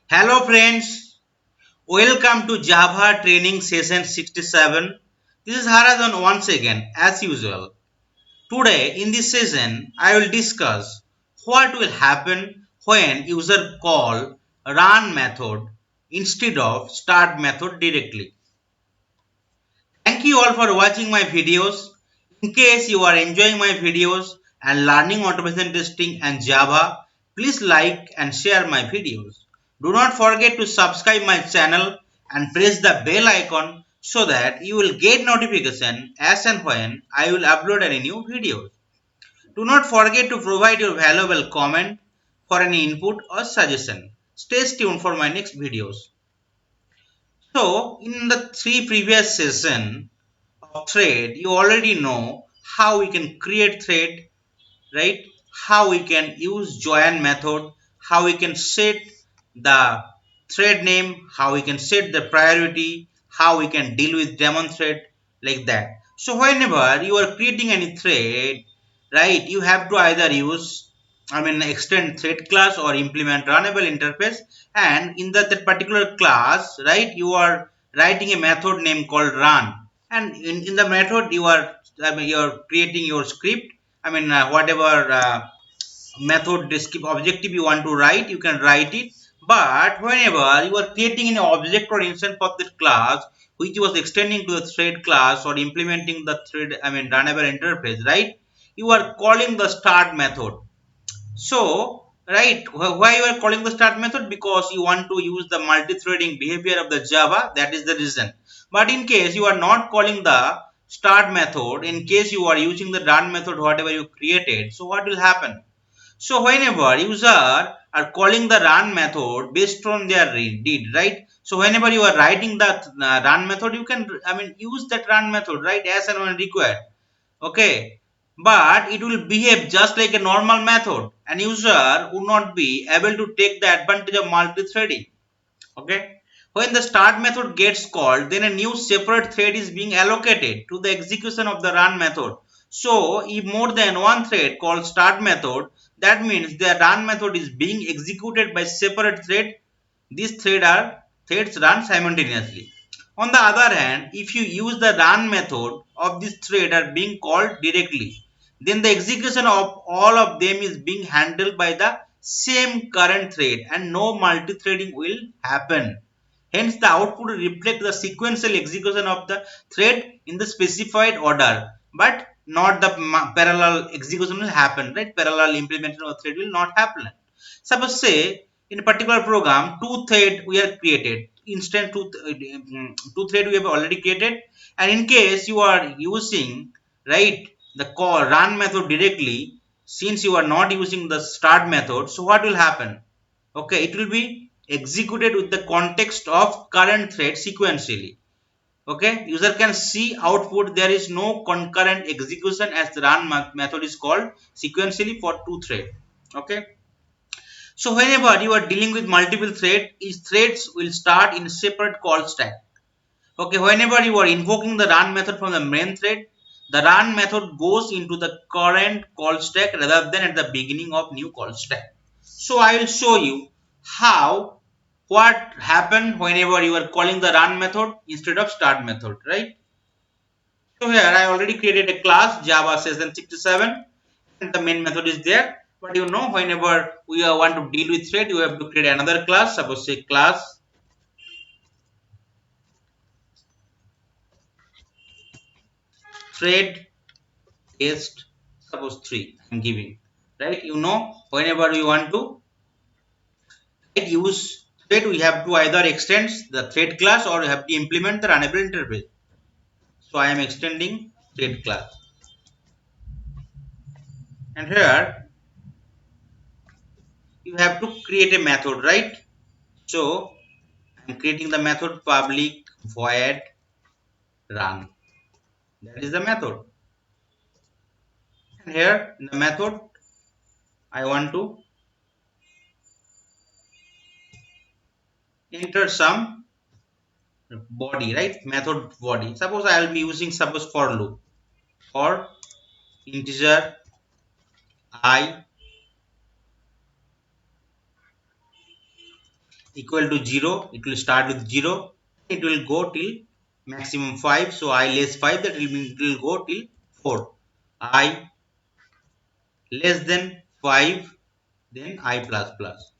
Hello friends, welcome to Java training session 67. This is Haradhan once again as usual. Today in this session I will discuss what will happen when user call run method instead of start method directly. Thank you all for watching my videos. In case you are enjoying my videos and learning automation testing and Java, please like and share my videos. Do not forget to subscribe my channel and press the bell icon so that you will get notification as and when I will upload any new videos. Do not forget to provide your valuable comment for any input or suggestion. Stay tuned for my next videos. So in the three previous session, thread, you already know how we can create thread, right? How we can use join method, how we can set the thread name, how we can set the priority, how we can deal with daemon thread, like that. So whenever you are creating any thread, right, you have to either use extend thread class or implement runnable interface, and in that particular class, right, you are writing a method name called run, and in the method you're creating your script. Whatever method objective you want to write, you can write it. But whenever you are creating an object or instance of that class which was extending to the thread class or implementing the thread runnable interface, right, you are calling the start method. So, right, why you are calling the start method? Because you want to use the multi-threading behavior of the Java. That is the reason. But in case you are not calling the start method, in case you are using the run method, whatever you created, so what will happen? So whenever user are calling the run method based on their did, right? So whenever you are writing that run method, you can use that run method, right, as and when required. Okay, but it will behave just like a normal method, and user would not be able to take the advantage of multi-threading. Okay, when the start method gets called, then a new separate thread is being allocated to the execution of the run method. So if more than one thread called start method, that means the run method is being executed by separate thread. These threads run simultaneously. On the other hand, if you use the run method of this thread are being called directly, then the execution of all of them is being handled by the same current thread and no multi-threading will happen. Hence, the output will reflect the sequential execution of the thread in the specified order, but not the parallel execution will happen, right? Parallel implementation of thread will not happen. Suppose say in a particular program, two thread we have created, instant two thread we have already created, and in case you are using, right, the call run method directly, since you are not using the start method, so what will happen? Okay, it will be executed with the context of current thread sequentially. Okay, user can see output there is no concurrent execution as the run method is called sequentially for two thread. Okay, so whenever you are dealing with multiple thread, each threads will start in separate call stack. Okay, whenever you are invoking the run method from the main thread, the run method goes into the current call stack rather than at the beginning of new call stack. So I will show you how what happen whenever you are calling the run method instead of start method, right? So here I already created a class Java session 67 and the main method is there. But you know, whenever we want to deal with thread, you have to create another class. Suppose say class thread test, suppose 3 I'm giving, right? You know, whenever you want to use thread, we have to either extend the thread class or you have to implement the runnable interface. So I am extending thread class, and here you have to create a method, right? So I'm creating the method public void run. That is the method. And here in the method, I want to enter some body, right? Method body. Suppose I will be using suppose for loop for integer I equal to 0, it will start with 0, it will go till maximum 5, so I less 5, that will mean it will go till 4. I less than 5, then I plus plus.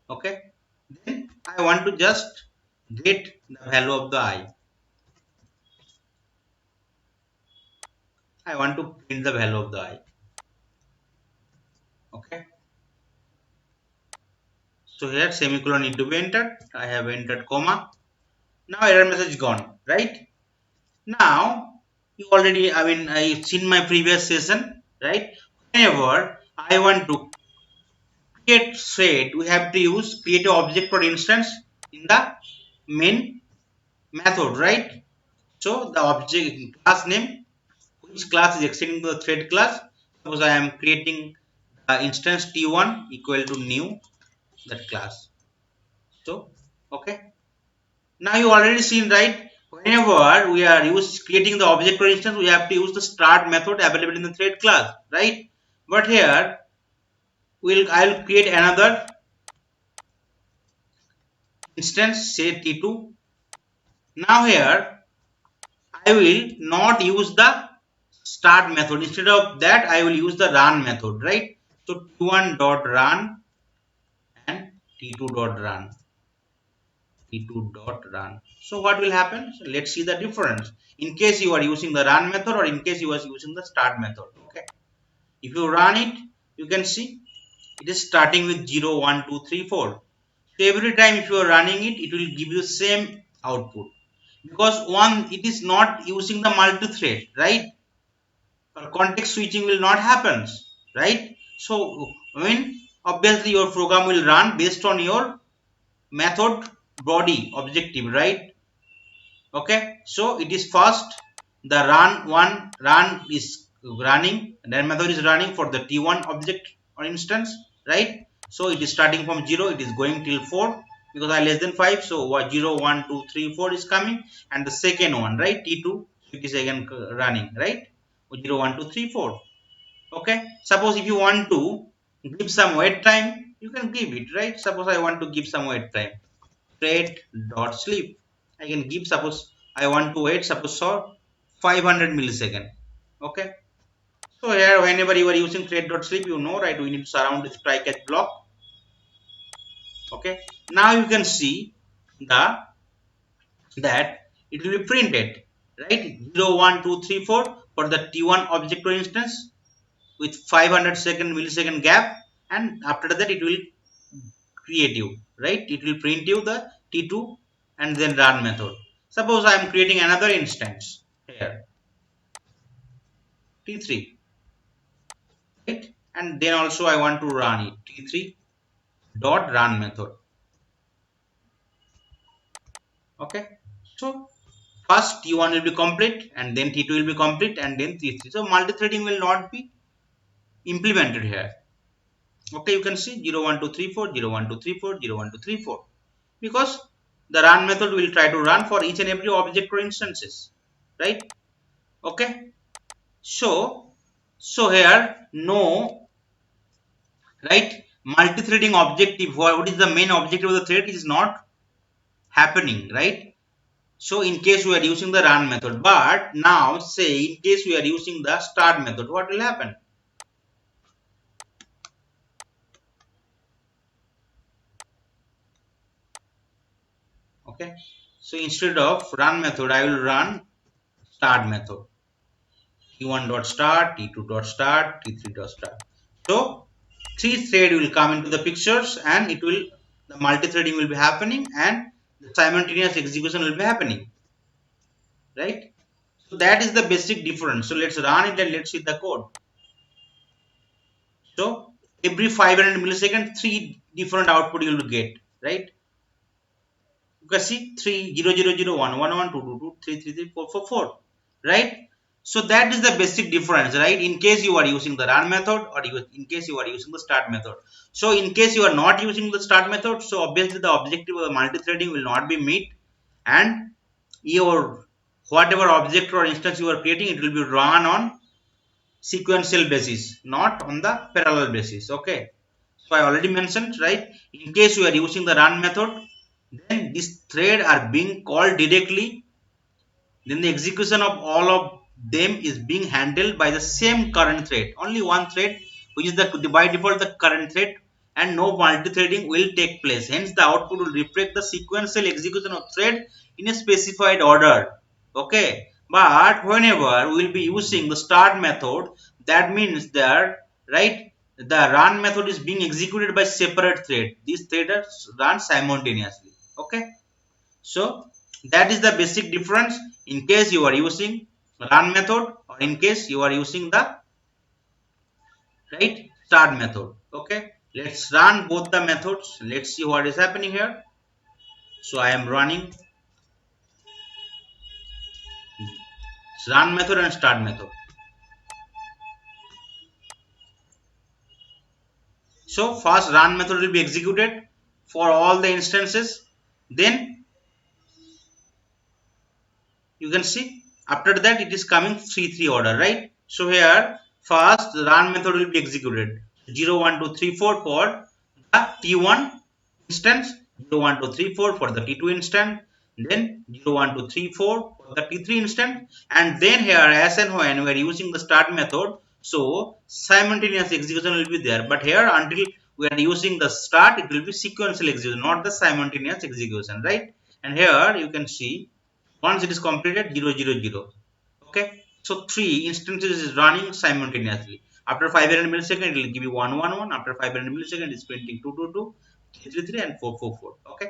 Okay, then I want to just get the value of the I want to print the value of the I. Okay, so here semicolon need to be entered, I have entered comma. Now error message gone, right? Now you already, I mean, I've seen my previous session, right? Whenever I want to create thread, we have to use create a object or instance in the main method, right? So the object class name, which class is extending to the thread class. Suppose I am creating instance t1 equal to new that class. So okay, now you already seen, right? Whenever we are creating the object for instance, we have to use the start method available in the thread class, right? But here I'll create another instance, say t2. Now here I will not use the start method. Instead of that, I will use the run method, right? So t1 dot run and t2 dot run, t2 dot run. So what will happen? So let's see the difference. In case you are using the run method or in case you are using the start method. Okay. If you run it, you can see it is starting with 0, 1, 2, 3, 4. So every time if you are running it, it will give you same output. Because one, it is not using the multi-thread, right? Or context switching will not happen, right? So when obviously your program will run based on your method body objective, right? Okay, so it is first the run is running, then method is running for the t1 object or instance, right? So it is starting from 0, it is going till 4 because I less than 5, so 0, 1, 2, 3, 4 is coming, and the second one, right, t2, it is again running, right? 0, 1, 2, 3, 4. Okay, suppose if you want to give some wait time, you can give it, right? Suppose I want to give some wait time, thread dot sleep. I can give, suppose I want to wait, suppose for 500 millisecond. Okay, so here whenever you are using thread dot sleep, you know, right, we need to surround with try catch block. Okay, now you can see the that it will be printed, right? 0, 1, 2, 3, 4 for the t1 object or instance with 500 millisecond gap, and after that it will create you, right? It will print you the t2 and then run method. Suppose I am creating another instance here, t3, right? And then also I want to run it, t3 dot run method. Okay, so first t1 will be complete and then t2 will be complete and then t3. So multi-threading will not be implemented here. Okay, you can see 0, 1, 2, 3, 4, 0, 1, 2, 3, 4, 0, 1, 2, 3, 4, because the run method will try to run for each and every object or instances, right? Okay, so here no, right, multi-threading objective, what is the main objective of the thread is not happening, right? So in case we are using the run method, but now say in case we are using the start method, what will happen? Okay, so instead of run method, I will run start method, t1 dot start, t2 dot start, t3 dot start. So three thread will come into the pictures and it will, the multi-threading will be happening and the simultaneous execution will be happening, right? So that is the basic difference. So let's run it and let's see the code. So every 500 milliseconds, three different output you will get, right? You can see 3 0 0 0 1 1 1 2 2 2 3 3 3 4 4 4, right? So that is the basic difference, right? In case you are using the run method or in case you are using the start method. So in case you are not using the start method, so obviously the objective of the multi-threading will not be met, and your whatever object or instance you are creating, it will be run on sequential basis, not on the parallel basis. Okay, So I already mentioned, right? In case you are using the run method, then this thread are being called directly, then the execution of all of them is being handled by the same current thread, only one thread, which is the by default the current thread, and no multi-threading will take place. Hence the output will reflect the sequential execution of thread in a specified order. Okay, but whenever we will be using the start method, that means that, right, the run method is being executed by separate thread. These threads run simultaneously. Okay, so that is the basic difference in case you are using run method or in case you are using the, right, start method. Okay, let's run both the methods. Let's see what is happening here. So I am running run method and start method. So first run method will be executed for all the instances. Then you can see after that it is coming 3 3 order, right? So here first the run method will be executed 0 1 2 3 4 for the t1 instance, 0 1 2 3 4 for the t2 instance, then 0 1 2 3 4 for the t3 instance, and then here as and when we are using the start method, so simultaneous execution will be there, but here until we are using the start it will be sequential execution, not the simultaneous execution, right? And here you can see once it is completed 0 0 0. Okay, so 3 instances is running simultaneously. After 500 milliseconds it will give you 1 1 1. After 500 milliseconds it is printing 2 2 2, 3 3 3 and 4 4 4. Okay,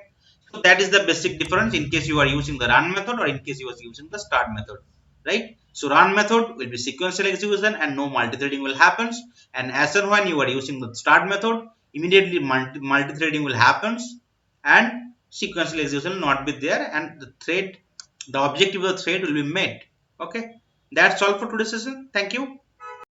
so that is the basic difference in case you are using the run method or in case you are using the start method, right? So run method will be sequential execution and no multi-threading will happens, and as and when you are using the start method, immediately multi-threading will happens and sequential execution will not be there, and the objective of the thread will be met. Okay, that's all for today's session. Thank you.